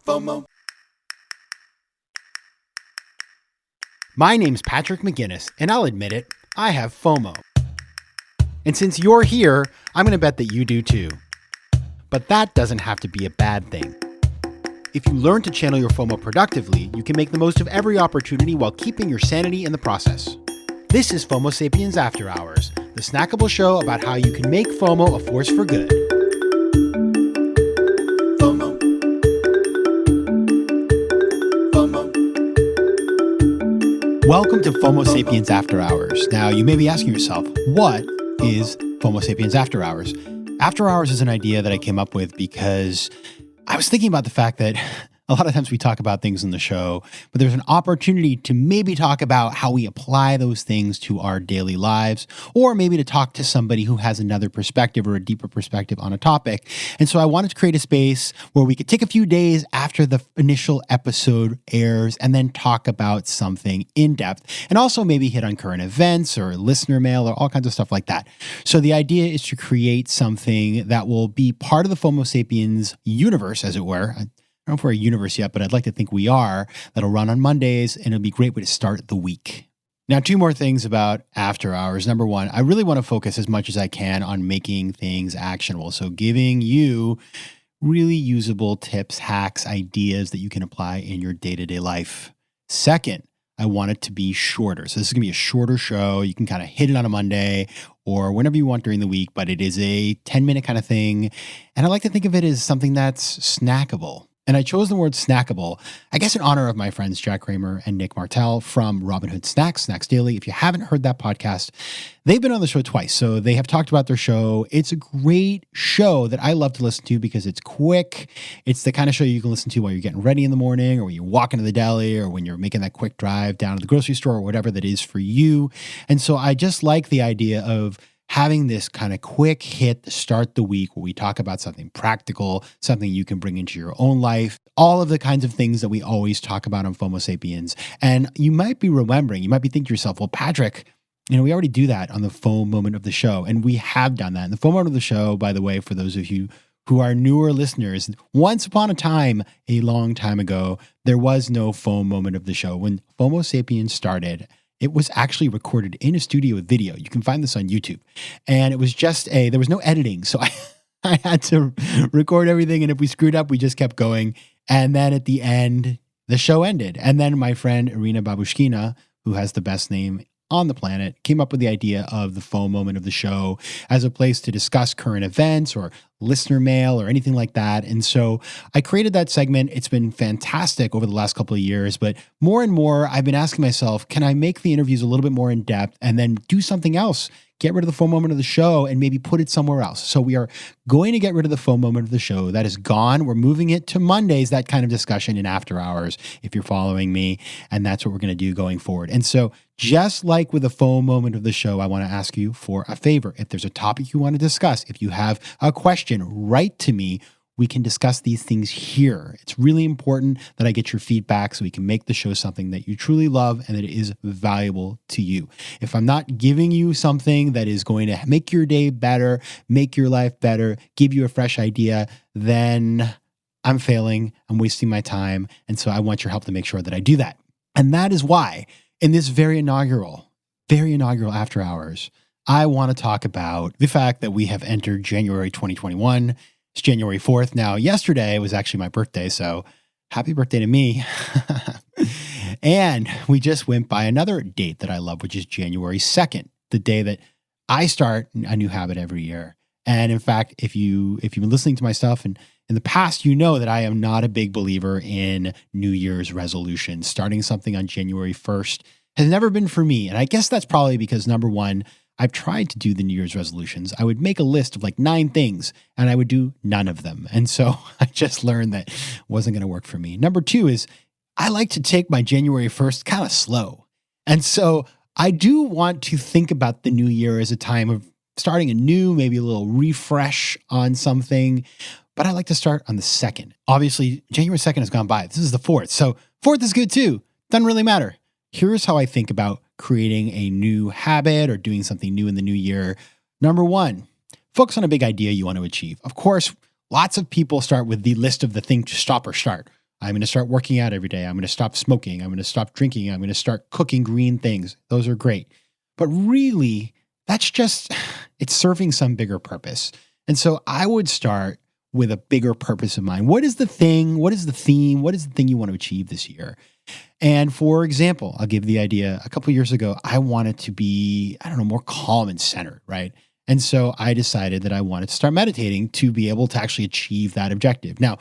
FOMO. My name's Patrick McGinnis, and I'll admit it, I have FOMO. And since you're here, I'm going to bet that you do too. But that doesn't have to be a bad thing. If you learn to channel your FOMO productively, you can make the most of every opportunity while keeping your sanity in the process. This is FOMO Sapiens After Hours, the snackable show about how you can make FOMO a force for good. FOMO. FOMO. Welcome to FOMO Sapiens After Hours. Now, you may be asking yourself, what is FOMO Sapiens After Hours? After Hours is an idea that I came up with because I was thinking about the fact that a lot of times we talk about things in the show, but there's an opportunity to maybe talk about how we apply those things to our daily lives, or maybe to talk to somebody who has another perspective or a deeper perspective on a topic. And so I wanted to create a space where we could take a few days after the initial episode airs and then talk about something in depth, and also maybe hit on current events or listener mail or all kinds of stuff like that. So the idea is to create something that will be part of the FOMO Sapiens universe, as it were. I don't know if we're a universe yet, but I'd like to think we are. That'll run on Mondays, and it'll be a great way to start the week. Now, two more things about After Hours. Number one, I really want to focus as much as I can on making things actionable. So giving you really usable tips, hacks, ideas that you can apply in your day-to-day life. Second, I want it to be shorter. So this is going to be a shorter show. You can kind of hit it on a Monday or whenever you want during the week, but it is a 10-minute kind of thing. And I like to think of it as something that's snackable. And I chose the word snackable, I guess in honor of my friends Jack Kramer and Nick Martell from Robin Hood Snacks, Snacks Daily. If you haven't heard that podcast, they've been on the show twice. So they have talked about their show. It's a great show that I love to listen to because it's quick. It's the kind of show you can listen to while you're getting ready in the morning, or when you're walking to the deli, or when you're making that quick drive down to the grocery store, or whatever that is for you. And so I just like the idea of having this kind of quick hit to start the week where we talk about something practical, something you can bring into your own life, all of the kinds of things that we always talk about on FOMO Sapiens. And you might be remembering, you might be thinking to yourself, well, Patrick, we already do that on the FOMO moment of the show. And we have done that. And the FOMO moment of the show, by the way, for those of you who are newer listeners, once upon a time, a long time ago, there was no FOMO moment of the show. When FOMO Sapiens started, it was actually recorded in a studio with video. You can find this on YouTube. And it was just there was no editing. So I had to record everything. And if we screwed up, we just kept going. And then at the end, the show ended. And then my friend Irina Babushkina, who has the best name on the planet, came up with the idea of the FOMO moment of the show as a place to discuss current events or listener mail or anything like that. And so I created that segment. It's been fantastic over the last couple of years, but more and more I've been asking myself, can I make the interviews a little bit more in depth and then do something else? Get rid of the FOMO moment of the show and maybe put it somewhere else. So we are going to get rid of the FOMO moment of the show. That is gone. We're moving it to Mondays, that kind of discussion in After Hours, if you're following me. And that's what we're going to do going forward. And so just like with the FOMO moment of the show, I want to ask you for a favor. If there's a topic you want to discuss, if you have a question, write to me. We can discuss these things here. It's really important that I get your feedback so we can make the show something that you truly love and that it is valuable to you. If I'm not giving you something that is going to make your day better, make your life better, give you a fresh idea, then I'm failing, I'm wasting my time. And so I want your help to make sure that I do that. And that is why in this very inaugural After Hours, I want to talk about the fact that we have entered January 2021. It's January 4th. Now, yesterday was actually my birthday, so happy birthday to me. And we just went by another date that I love, which is January 2nd, the day that I start a new habit every year. And in fact, if you've been listening to my stuff and in the past, you know that I am not a big believer in New Year's resolutions. Starting something on January 1st has never been for me. And I guess that's probably because, number one, I've tried to do the New Year's resolutions. I would make a list of like 9 things and I would do none of them. And so I just learned that it wasn't going to work for me. Number 2 is I like to take my January 1st kind of slow. And so I do want to think about the new year as a time of starting anew, maybe a little refresh on something. But I like to start on the 2nd. Obviously, January 2nd has gone by. This is the 4th. So 4th is good too. Doesn't really matter. Here's how I think about creating a new habit or doing something new in the new year. Number 1, focus on a big idea you want to achieve. Of course, lots of people start with the list of the thing to stop or start. I'm going to start working out every day. I'm going to stop smoking. I'm going to stop drinking. I'm going to start cooking green things. Those are great. But really, it's serving some bigger purpose. And so I would start with a bigger purpose in mind. What is the thing? What is the theme? What is the thing you want to achieve this year? And for example, I'll give the idea a couple of years ago, I wanted to be, more calm and centered, right? And so I decided that I wanted to start meditating to be able to actually achieve that objective. Now,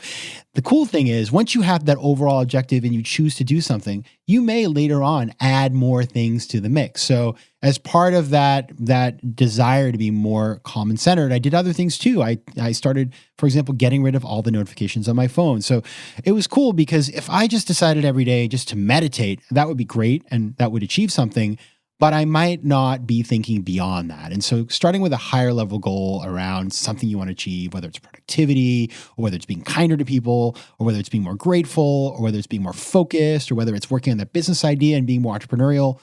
the cool thing is once you have that overall objective and you choose to do something, you may later on add more things to the mix. So as part of that desire to be more calm and centered, I did other things too. I started, for example, getting rid of all the notifications on my phone. So it was cool because if I just decided every day just to meditate, that would be great and that would achieve something. But I might not be thinking beyond that. And so starting with a higher level goal around something you want to achieve, whether it's productivity or whether it's being kinder to people or whether it's being more grateful or whether it's being more focused or whether it's working on that business idea and being more entrepreneurial,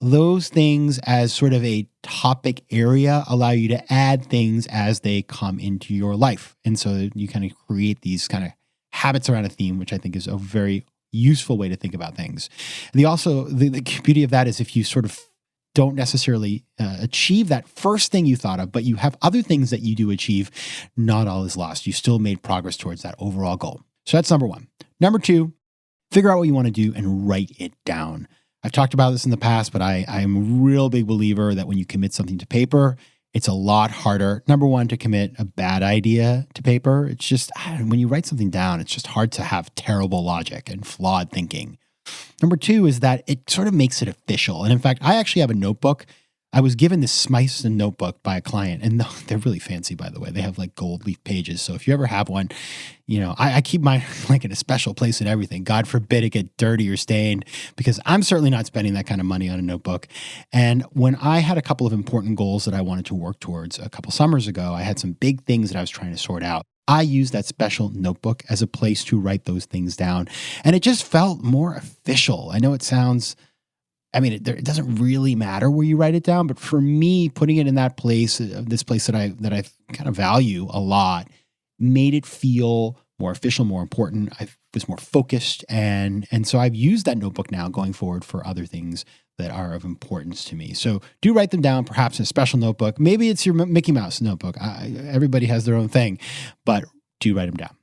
those things as sort of a topic area allow you to add things as they come into your life. And so you kind of create these kind of habits around a theme, which I think is a very useful way to think about things. And the beauty of that is if you sort of don't necessarily achieve that first thing you thought of, but you have other things that you do achieve, not all is lost. You still made progress towards that overall goal. So that's number one. Number two, figure out what you want to do and write it down. I've talked about this in the past, but I'm a real big believer that when you commit something to paper, it's a lot harder. Number one, to commit a bad idea to paper. It's just, when you write something down, it's just hard to have terrible logic and flawed thinking. Number two is that it sort of makes it official. And in fact, I actually have a notebook. I was given this Smythson notebook by a client, and they're really fancy, by the way. They have like gold leaf pages. So if you ever have one, I keep mine like in a special place and everything. God forbid it get dirty or stained, because I'm certainly not spending that kind of money on a notebook. And when I had a couple of important goals that I wanted to work towards a couple summers ago, I had some big things that I was trying to sort out. I used that special notebook as a place to write those things down. And it just felt more official. I know it sounds, it doesn't really matter where you write it down, but for me, putting it in that place, this place that I kind of value a lot, made it feel more official, more important. I was more focused. And so I've used that notebook now going forward for other things that are of importance to me. So do write them down, perhaps in a special notebook. Maybe it's your Mickey Mouse notebook. Everybody has their own thing, but do write them down.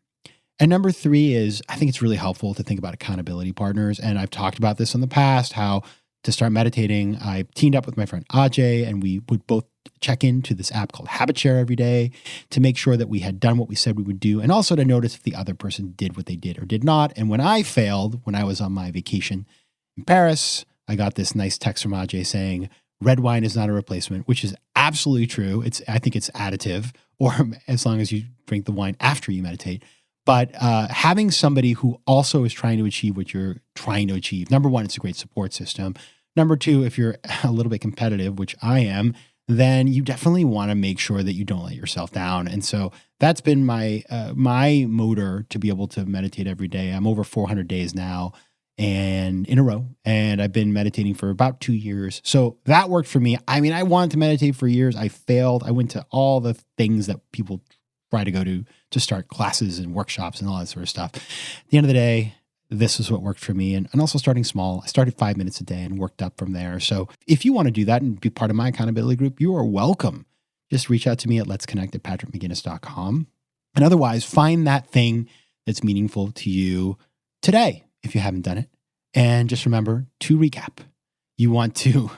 And number three is, I think it's really helpful to think about accountability partners. And I've talked about this in the past, how to start meditating, I teamed up with my friend Ajay, and we would both check into this app called Habit Share every day to make sure that we had done what we said we would do, and also to notice if the other person did what they did or did not. And when I failed, when I was on my vacation in Paris, I got this nice text from Ajay saying, red wine is not a replacement, which is absolutely true. I think it's additive, or as long as you drink the wine after you meditate. But having somebody who also is trying to achieve what you're trying to achieve, number one, it's a great support system. Number two, if you're a little bit competitive, which I am, then you definitely want to make sure that you don't let yourself down. And so that's been my motor to be able to meditate every day. I'm over 400 days now and in a row, and I've been meditating for about 2 years. So that worked for me. I wanted to meditate for years. I failed. I went to all the things that people try to go to start classes and workshops and all that sort of stuff. At the end of the day, this is what worked for me. And also starting small. I started 5 minutes a day and worked up from there. So if you want to do that and be part of my accountability group, you are welcome. Just reach out to me at letsconnect@patrickmcginnis.com. And otherwise, find that thing that's meaningful to you today, if you haven't done it. And just remember, to recap, you want to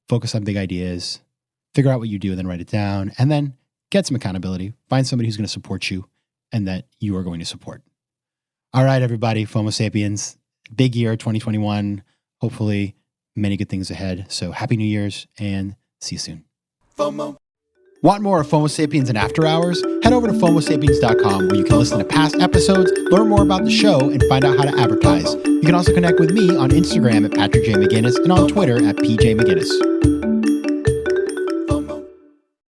focus on big ideas, figure out what you do and then write it down, and then get some accountability. Find somebody who's going to support you and that you are going to support. All right, everybody, FOMO Sapiens, big year 2021. Hopefully, many good things ahead. So happy New Year's and see you soon. FOMO. Want more of FOMO Sapiens and After Hours? Head over to FOMOSapiens.com where you can listen to past episodes, learn more about the show, and find out how to advertise. You can also connect with me on Instagram at Patrick J. McGinnis and on Twitter at PJ McGinnis.